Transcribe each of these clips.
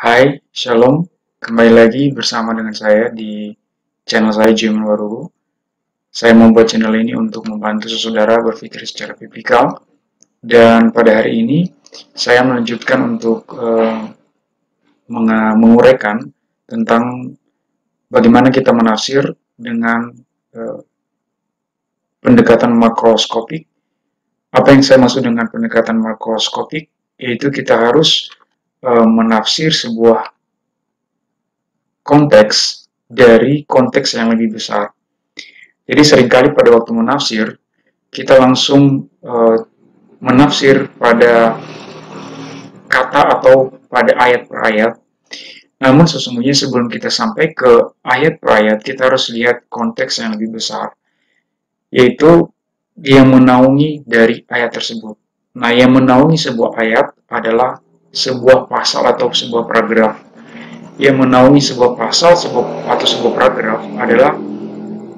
Hai, Shalom. Kembali lagi bersama dengan saya di channel saya Jimin Waruhu. Saya membuat channel ini untuk membantu saudara berpikir secara biblikal. Dan pada hari ini, saya melanjutkan untuk menguraikan tentang bagaimana kita menafsir dengan eh, pendekatan makroskopik. Apa yang saya maksud dengan pendekatan makroskopik? Yaitu kita harus menafsir sebuah konteks dari konteks yang lebih besar. Jadi seringkali pada waktu menafsir, kita langsung menafsir pada kata atau pada ayat per ayat. Namun sesungguhnya sebelum kita sampai ke ayat per ayat, kita harus lihat konteks yang lebih besar, yaitu yang menaungi dari ayat tersebut. Nah, yang menaungi sebuah ayat adalah sebuah pasal atau sebuah paragraf. Yang menaungi sebuah pasal atau sebuah paragraf adalah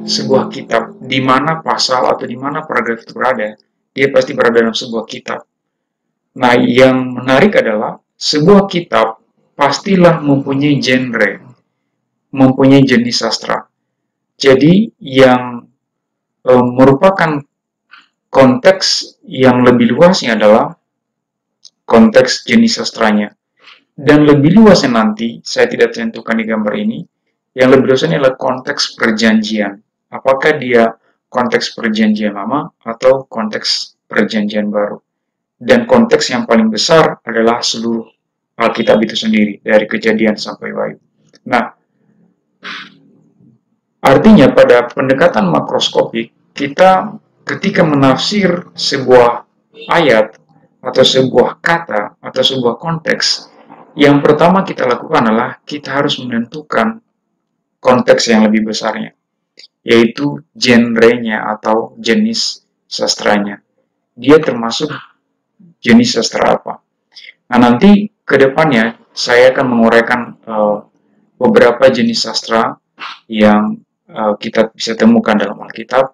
sebuah kitab. Di mana pasal atau di mana paragraf itu berada, dia pasti berada dalam sebuah kitab. Nah, yang menarik adalah sebuah kitab pastilah mempunyai genre, mempunyai jenis sastra. Jadi, yang merupakan konteks yang lebih luasnya adalah konteks jenis sastranya. Dan lebih luasnya nanti, saya tidak tentukan di gambar ini, yang lebih luasnya adalah konteks perjanjian. Apakah dia konteks perjanjian lama atau konteks perjanjian baru. Dan konteks yang paling besar adalah seluruh Alkitab itu sendiri, dari Kejadian sampai Wahyu. Nah, artinya pada pendekatan makroskopik, kita ketika menafsir sebuah ayat atau sebuah kata atau sebuah konteks, yang pertama kita lakukan adalah kita harus menentukan konteks yang lebih besarnya, yaitu genrenya atau jenis sastranya. Dia termasuk jenis sastra apa. Nah, nanti ke depannya saya akan menguraikan beberapa jenis sastra yang kita bisa temukan dalam Alkitab.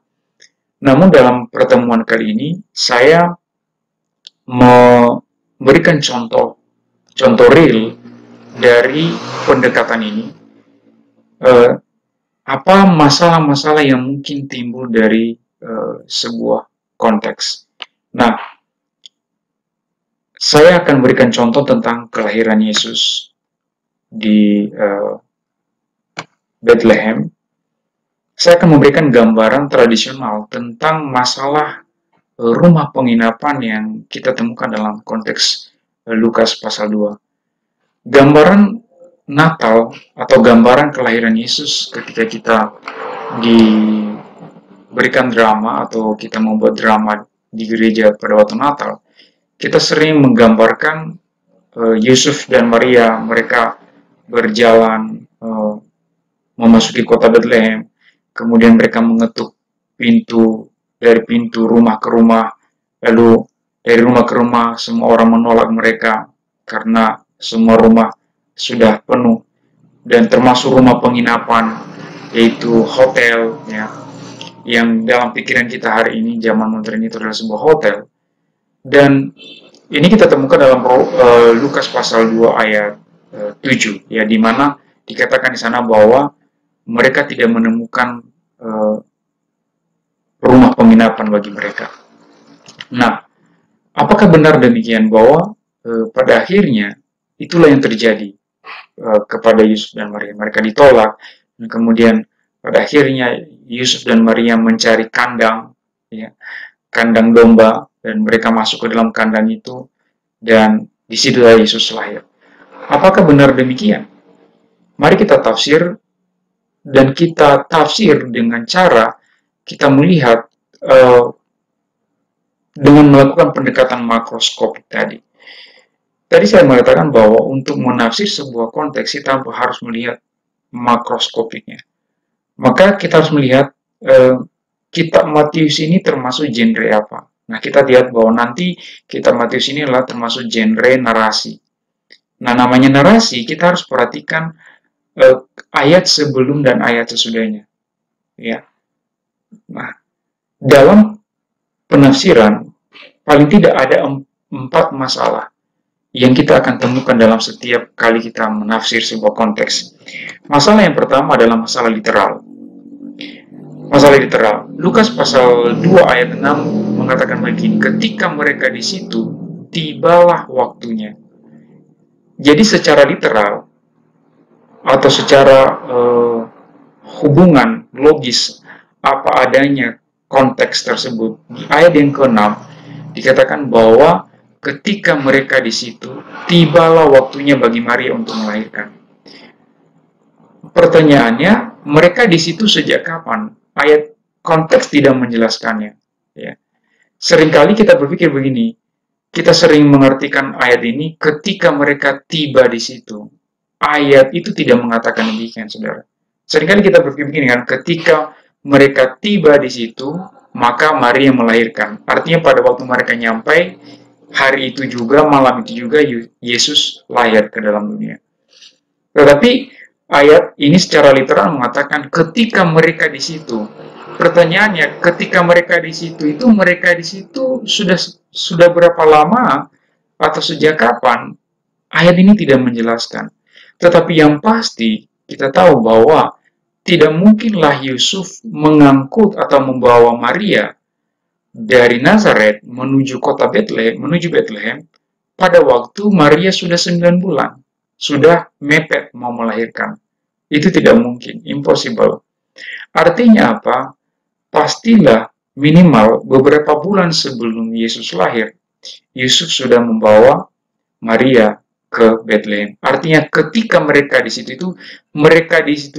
Namun dalam pertemuan kali ini saya memberikan contoh real dari pendekatan ini. Apa masalah-masalah yang mungkin timbul dari sebuah konteks. Nah, saya akan berikan contoh tentang kelahiran Yesus di Bethlehem. Saya akan memberikan gambaran tradisional tentang masalah rumah penginapan yang kita temukan dalam konteks Lukas pasal 2. Gambaran Natal atau gambaran kelahiran Yesus ketika kita diberikan drama atau kita membuat drama di gereja pada waktu Natal, kita sering menggambarkan Yusuf dan Maria, mereka berjalan memasuki kota Bethlehem, kemudian mereka mengetuk pintu, dari pintu rumah ke rumah, lalu dari rumah ke rumah semua orang menolak mereka karena semua rumah sudah penuh, dan termasuk rumah penginapan, yaitu hotel, ya, yang dalam pikiran kita hari ini zaman modern itu adalah sebuah hotel. Dan ini kita temukan dalam Lukas pasal 2 ayat 7, ya, di mana dikatakan di sana bahwa mereka tidak menemukan rumah penginapan bagi mereka. Nah, apakah benar demikian bahwa pada akhirnya itulah yang terjadi kepada Yusuf dan Maria? Mereka ditolak, dan kemudian pada akhirnya Yusuf dan Maria mencari kandang, ya, kandang domba, dan mereka masuk ke dalam kandang itu, dan disitulah Yesus lahir. Apakah benar demikian? Mari kita tafsir, dan kita tafsir dengan cara kita melihat dengan melakukan pendekatan makroskopik tadi. Tadi saya mengatakan bahwa untuk menafsir sebuah konteks kita harus melihat makroskopiknya. Maka kita harus melihat kitab Matius ini termasuk genre apa. Nah, kita lihat bahwa nanti kitab Matius ini adalah termasuk genre narasi. Nah, namanya narasi, kita harus perhatikan ayat sebelum dan ayat sesudahnya. Ya. Nah, dalam penafsiran paling tidak ada 4 masalah yang kita akan temukan dalam setiap kali kita menafsir sebuah konteks. Masalah yang pertama adalah masalah literal. Masalah literal. Lukas pasal 2 ayat 6 mengatakan begini, ketika mereka di situ, tibalah waktunya. Jadi secara literal, atau secara hubungan logis, apa adanya konteks tersebut, di ayat yang ke-6 dikatakan bahwa ketika mereka di situ, tibalah waktunya bagi Maria untuk melahirkan. Pertanyaannya, mereka di situ sejak kapan? Ayat konteks tidak menjelaskannya. Ya. Seringkali kita berpikir begini, kita sering mengartikan ayat ini ketika mereka tiba di situ. Ayat itu tidak mengatakan demikian, saudara. Seringkali kita berpikir begini kan, ketika mereka tiba di situ, maka Maria melahirkan. Artinya pada waktu mereka nyampai, hari itu juga, malam itu juga, Yesus lahir ke dalam dunia. Tetapi ayat ini secara literal mengatakan ketika mereka di situ. Pertanyaannya, ketika mereka di situ itu mereka di situ sudah berapa lama atau sejak kapan? Ayat ini tidak menjelaskan. Tetapi yang pasti kita tahu bahwa tidak mungkinlah Yusuf mengangkut atau membawa Maria dari Nazaret menuju kota Bethlehem pada waktu Maria sudah 9 bulan, sudah mepet mau melahirkan. Itu tidak mungkin, impossible. Artinya apa? Pastilah minimal beberapa bulan sebelum Yesus lahir, Yusuf sudah membawa Maria ke Bethlehem. Artinya ketika mereka di situ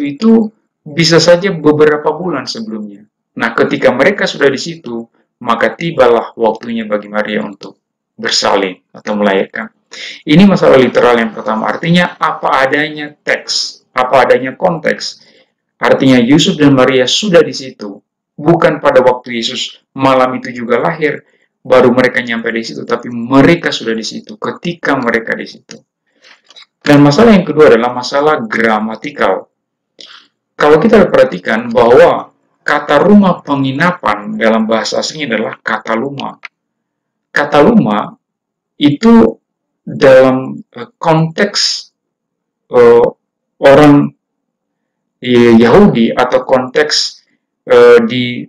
itu bisa saja beberapa bulan sebelumnya. Nah, ketika mereka sudah di situ, maka tibalah waktunya bagi Maria untuk bersalin atau melahirkan. Ini masalah literal yang pertama. Artinya apa adanya teks, apa adanya konteks. Artinya Yusuf dan Maria sudah di situ. Bukan pada waktu Yesus malam itu juga lahir, baru mereka nyampe di situ, tapi mereka sudah di situ ketika mereka di situ. Dan masalah yang kedua adalah masalah gramatikal. Kalau kita perhatikan bahwa kata rumah penginapan dalam bahasa aslinya adalah kataluma. Kataluma itu dalam konteks orang Yahudi atau konteks di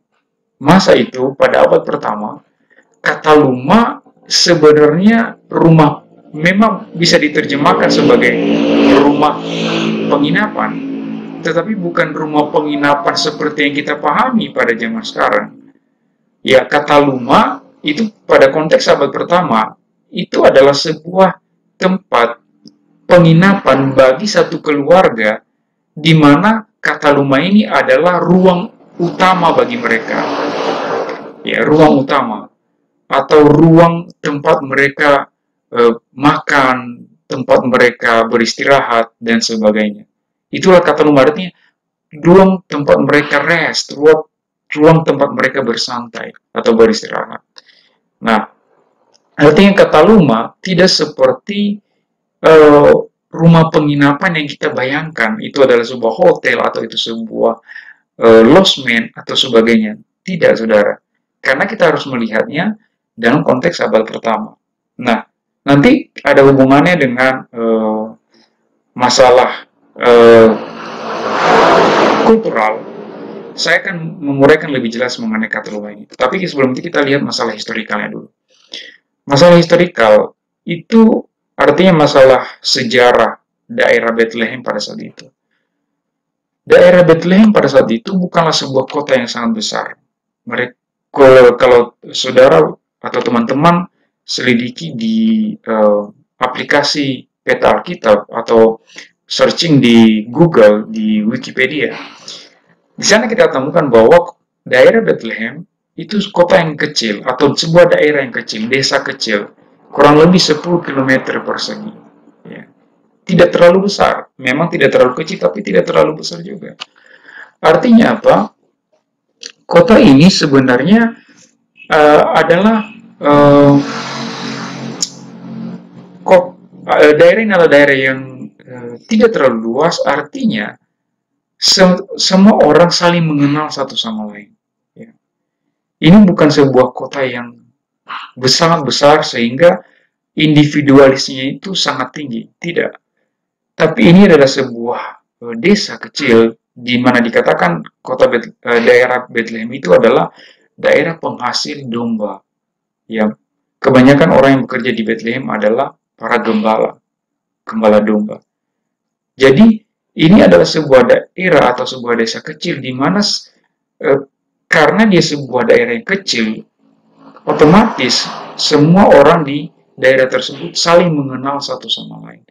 masa itu pada abad pertama, kataluma sebenarnya rumah, memang bisa diterjemahkan sebagai rumah penginapan, tetapi bukan rumah penginapan seperti yang kita pahami pada zaman sekarang. Ya, kataluma itu pada konteks abad pertama, itu adalah sebuah tempat penginapan bagi satu keluarga, di mana kataluma ini adalah ruang utama bagi mereka. Ya, ruang utama. Atau ruang tempat mereka makan, tempat mereka beristirahat, dan sebagainya. Itulah kata lumah, artinya ruang tempat mereka rest, ruang tempat mereka bersantai atau beristirahat. Nah, artinya kata lumah tidak seperti rumah penginapan yang kita bayangkan, itu adalah sebuah hotel atau itu sebuah losmen atau sebagainya. Tidak, saudara. Karena kita harus melihatnya dalam konteks abad pertama. Nah, nanti ada hubungannya dengan masalah kultural. Saya akan menguraikan lebih jelas mengenai kata rumah ini. Tapi sebelum itu kita lihat masalah historikalnya dulu. Masalah historikal itu artinya masalah sejarah daerah Bethlehem pada saat itu. Daerah Bethlehem pada saat itu bukanlah sebuah kota yang sangat besar. Mereka, kalau saudara atau teman-teman selidiki di aplikasi peta Alkitab atau searching di Google, di Wikipedia, di sana kita temukan bahwa daerah Bethlehem itu kota yang kecil atau sebuah daerah yang kecil, desa kecil, kurang lebih 10 km persegi. Ya. Tidak terlalu besar, memang tidak terlalu kecil, tapi tidak terlalu besar juga. Artinya apa? Kota ini sebenarnya adalah daerah ini adalah daerah yang tidak terlalu luas, artinya semua orang saling mengenal satu sama lain. Ya. Ini bukan sebuah kota yang sangat besar sehingga individualisnya itu sangat tinggi. Tidak. Tapi ini adalah sebuah desa kecil di mana dikatakan daerah Bethlehem itu adalah daerah penghasil domba. Ya, kebanyakan orang yang bekerja di Bethlehem adalah para gembala domba. Jadi ini adalah sebuah daerah atau sebuah desa kecil di mana karena dia sebuah daerah yang kecil, otomatis semua orang di daerah tersebut saling mengenal satu sama lain.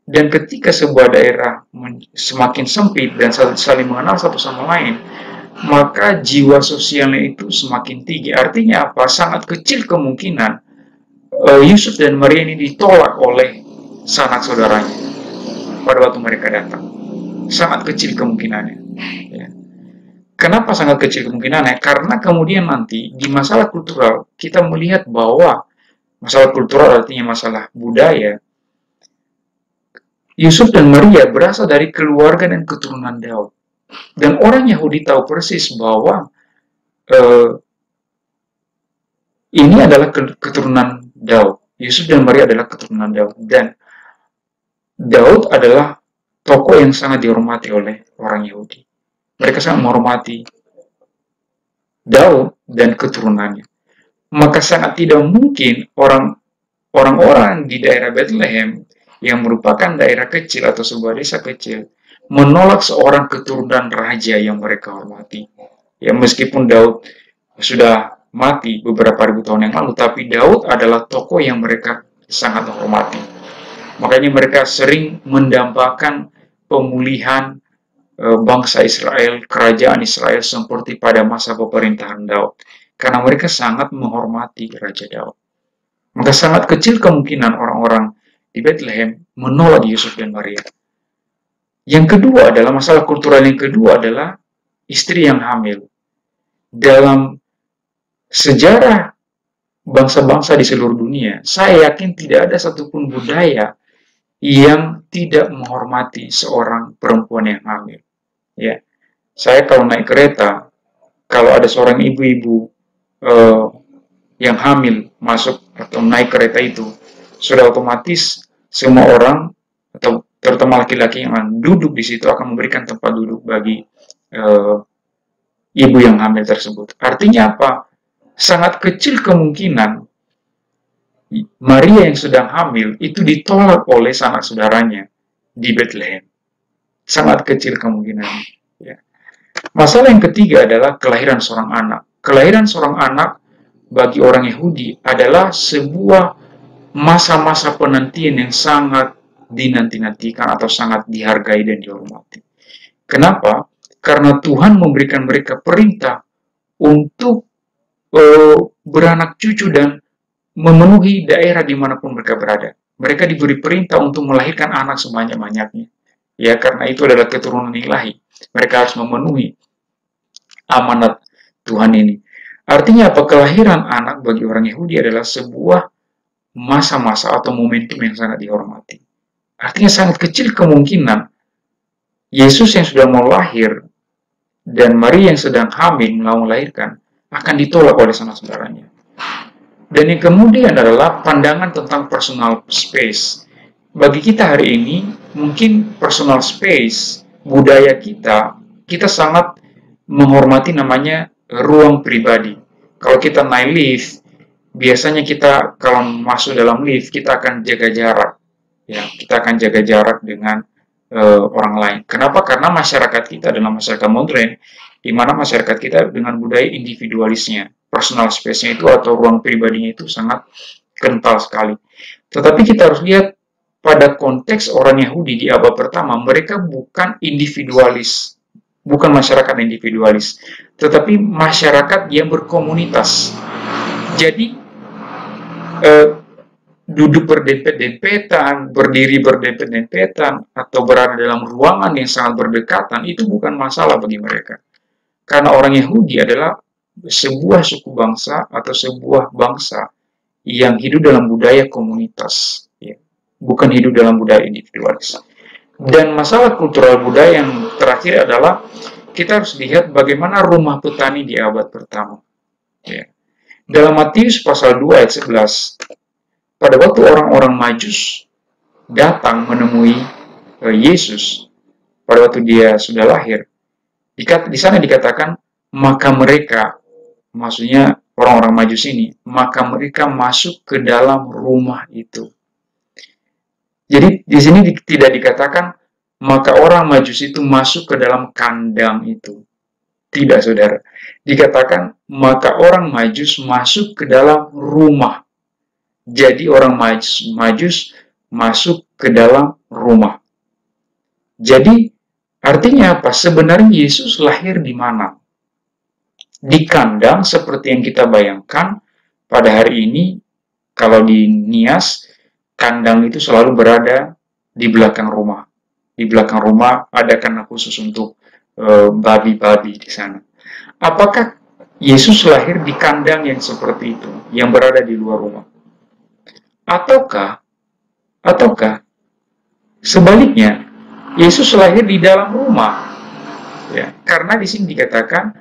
Dan ketika sebuah daerah semakin sempit dan saling mengenal satu sama lain, maka jiwa sosialnya itu semakin tinggi. Artinya apa? Sangat kecil kemungkinan Yusuf dan Maria ini ditolak oleh sanak saudaranya pada waktu mereka datang. Sangat kecil kemungkinannya. Ya. Kenapa sangat kecil kemungkinannya? Karena kemudian nanti di masalah kultural kita melihat bahwa masalah kultural artinya masalah budaya. Yusuf dan Maria berasal dari keluarga dan keturunan Daud. Dan orang Yahudi tahu persis bahwa ini adalah keturunan Daud. Yusuf dan Maria adalah keturunan Daud. Dan Daud adalah tokoh yang sangat dihormati oleh orang Yahudi. Mereka sangat menghormati Daud dan keturunannya. Maka sangat tidak mungkin orang-orang di daerah Bethlehem yang merupakan daerah kecil atau sebuah desa kecil menolak seorang keturunan raja yang mereka hormati. Ya, meskipun Daud sudah mati beberapa ribu tahun yang lalu, tapi Daud adalah tokoh yang mereka sangat hormati. Makanya mereka sering mendambakan pemulihan bangsa Israel, kerajaan Israel seperti pada masa pemerintahan Daud. Karena mereka sangat menghormati Raja Daud. Maka sangat kecil kemungkinan orang-orang di Bethlehem menolak Yusuf dan Maria. Yang kedua adalah masalah kultural yang kedua adalah istri yang hamil. Dalam sejarah bangsa-bangsa di seluruh dunia, saya yakin tidak ada satupun budaya yang tidak menghormati seorang perempuan yang hamil. Ya, saya kalau naik kereta, kalau ada seorang ibu-ibu yang hamil masuk atau naik kereta itu, sudah otomatis semua orang atau terutama laki-laki yang duduk di situ akan memberikan tempat duduk bagi ibu yang hamil tersebut. Artinya apa? Sangat kecil kemungkinan Maria yang sedang hamil itu ditolak oleh sanak saudaranya di Bethlehem. Sangat kecil kemungkinan. Ya. Masalah yang ketiga adalah kelahiran seorang anak. Kelahiran seorang anak bagi orang Yahudi adalah sebuah masa-masa penantian yang sangat dinanti-nantikan atau sangat dihargai dan dihormati. Kenapa? Karena Tuhan memberikan mereka perintah untuk beranak cucu dan memenuhi daerah dimanapun mereka berada. Mereka diberi perintah untuk melahirkan anak sebanyak-banyaknya. Ya, karena itu adalah keturunan ilahi. Mereka harus memenuhi amanat Tuhan ini. Artinya apa? Kelahiran anak bagi orang Yahudi adalah sebuah masa-masa atau momentum yang sangat dihormati. Artinya sangat kecil kemungkinan Yesus yang sudah mau lahir dan Maria yang sedang hamil mau melahirkan akan ditolak oleh sanak saudaranya. Dan yang kemudian adalah pandangan tentang personal space. Bagi kita hari ini, mungkin personal space, budaya kita sangat menghormati namanya ruang pribadi. Kalau kita naik lift, biasanya kita kalau masuk dalam lift, kita akan jaga jarak. Ya, kita akan jaga jarak dengan orang lain. Kenapa? Karena masyarakat kita adalah masyarakat modern, di mana masyarakat kita dengan budaya individualisnya, personal space-nya itu atau ruang pribadinya itu sangat kental sekali. Tetapi kita harus lihat pada konteks orang Yahudi di abad pertama, mereka bukan individualis, bukan masyarakat individualis, tetapi masyarakat yang berkomunitas. Jadi duduk berdempet-dempetan, berdiri berdempet-dempetan, atau berada dalam ruangan yang sangat berdekatan, itu bukan masalah bagi mereka. Karena orang Yahudi adalah sebuah suku bangsa atau sebuah bangsa yang hidup dalam budaya komunitas, ya. Bukan hidup dalam budaya individualis. Dan masalah kultural budaya yang terakhir adalah kita harus lihat bagaimana rumah petani di abad pertama. Ya. Dalam Matius pasal 2 ayat 11, pada waktu orang-orang Majus datang menemui Yesus pada waktu dia sudah lahir, di sana dikatakan, maka mereka, maksudnya orang-orang Majus ini, maka mereka masuk ke dalam rumah itu. Jadi di sini tidak dikatakan maka orang Majus itu masuk ke dalam kandang itu. Tidak, saudara. Dikatakan maka orang Majus masuk ke dalam rumah. Jadi orang Majus masuk ke dalam rumah. Jadi artinya apa? Sebenarnya Yesus lahir di mana? Di kandang seperti yang kita bayangkan pada hari ini. Kalau di Nias, kandang itu selalu berada di belakang rumah. Di belakang rumah ada kandang khusus untuk babi-babi di sana. Apakah Yesus lahir di kandang yang seperti itu, yang berada di luar rumah? Ataukah sebaliknya, Yesus lahir di dalam rumah? Ya, karena di sini dikatakan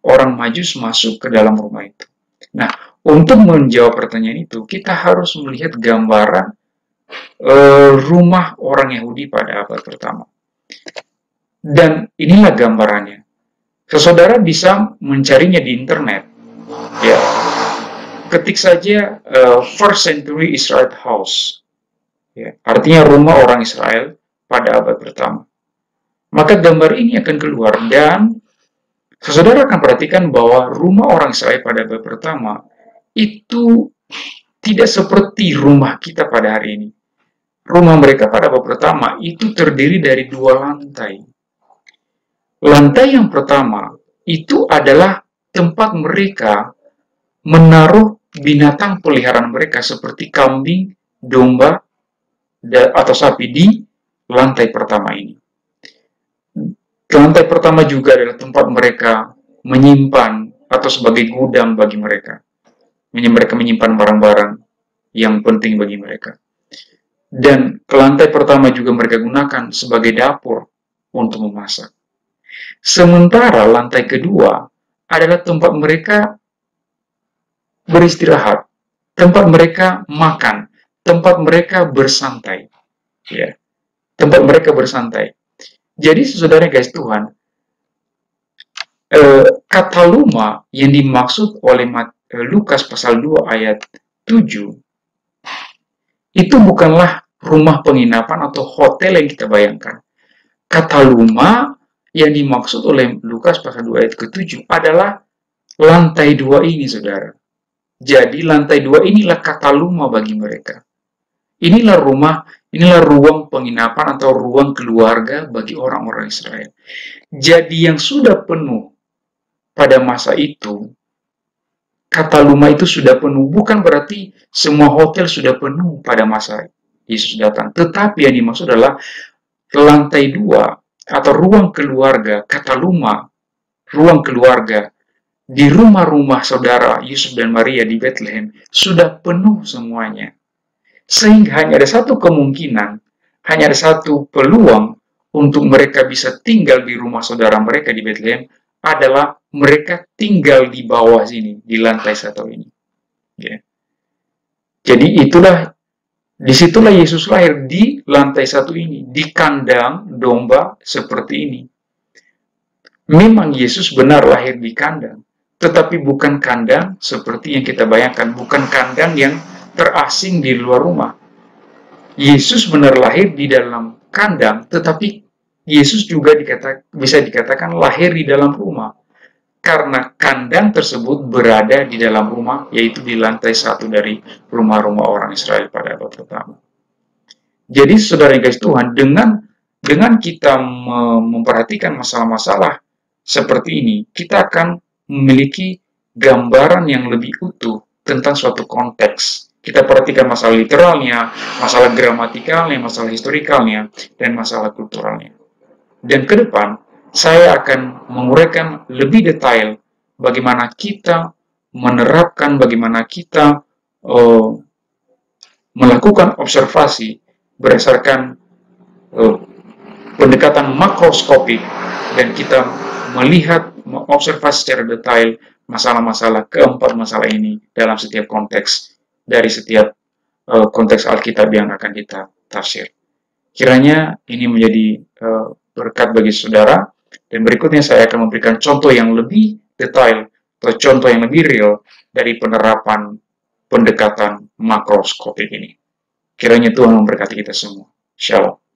orang Majus masuk ke dalam rumah itu. Nah, untuk menjawab pertanyaan itu, kita harus melihat gambaran rumah orang Yahudi pada abad pertama. Dan inilah gambarannya. Saudara bisa mencarinya di internet. Ya, ketik saja first century Israel house. Ya, artinya rumah orang Israel pada abad pertama. Maka gambar ini akan keluar dan saudara akan perhatikan bahwa rumah orang Israel pada abad pertama itu tidak seperti rumah kita pada hari ini. Rumah mereka pada abad pertama itu terdiri dari 2 lantai. Lantai yang pertama itu adalah tempat mereka menaruh binatang peliharaan mereka seperti kambing, domba, atau sapi di lantai pertama ini. Lantai pertama juga adalah tempat mereka menyimpan atau sebagai gudang bagi mereka. Mereka menyimpan barang-barang yang penting bagi mereka. Dan ke lantai pertama juga mereka gunakan sebagai dapur untuk memasak. Sementara lantai kedua adalah tempat mereka beristirahat, tempat mereka makan, tempat mereka bersantai. Ya, tempat mereka bersantai. Jadi saudara guys Tuhan, kata luma yang dimaksud oleh Lukas pasal 2 ayat 7 itu bukanlah rumah penginapan atau hotel yang kita bayangkan. Kata luma yang dimaksud oleh Lukas pasal 2 ayat ke-7 adalah lantai 2 ini, saudara. Jadi lantai 2 inilah kata luma bagi mereka. Inilah rumah, inilah ruang penginapan atau ruang keluarga bagi orang-orang Israel. Jadi yang sudah penuh pada masa itu, kata luma itu sudah penuh. Bukan berarti semua hotel sudah penuh pada masa Yesus datang. Tetapi yang dimaksud adalah lantai 2 atau ruang keluarga, kata luma, ruang keluarga di rumah-rumah saudara Yusuf dan Maria di Bethlehem sudah penuh semuanya. Sehingga hanya ada satu kemungkinan, hanya ada satu peluang untuk mereka bisa tinggal di rumah saudara mereka di Bethlehem adalah mereka tinggal di bawah sini, di lantai 1 ini. Ya. Jadi disitulah Yesus lahir, di lantai 1 ini, di kandang domba seperti ini. Memang Yesus benar lahir di kandang, tetapi bukan kandang seperti yang kita bayangkan, bukan kandang yang terasing di luar rumah. Yesus benar lahir di dalam kandang, tetapi Yesus juga bisa dikatakan lahir di dalam rumah. Karena kandang tersebut berada di dalam rumah, yaitu di lantai 1 dari rumah-rumah orang Israel pada abad pertama. Jadi saudara guys Tuhan, dengan kita memperhatikan masalah-masalah seperti ini, kita akan memiliki gambaran yang lebih utuh tentang suatu konteks. Kita perhatikan masalah literalnya, masalah gramatikalnya, masalah historikalnya, dan masalah kulturalnya. Dan ke depan, saya akan menguraikan lebih detail bagaimana kita menerapkan, bagaimana kita melakukan observasi berdasarkan pendekatan makroskopik, dan kita melihat, mengobservasi secara detail masalah-masalah keempat masalah ini dalam setiap konteks dari setiap konteks Alkitab yang akan kita tafsir. Kiranya ini menjadi berkat bagi saudara, dan berikutnya saya akan memberikan contoh yang lebih detail atau contoh yang lebih real dari penerapan pendekatan makroskopik ini. Kiranya Tuhan memberkati kita semua. Shalom.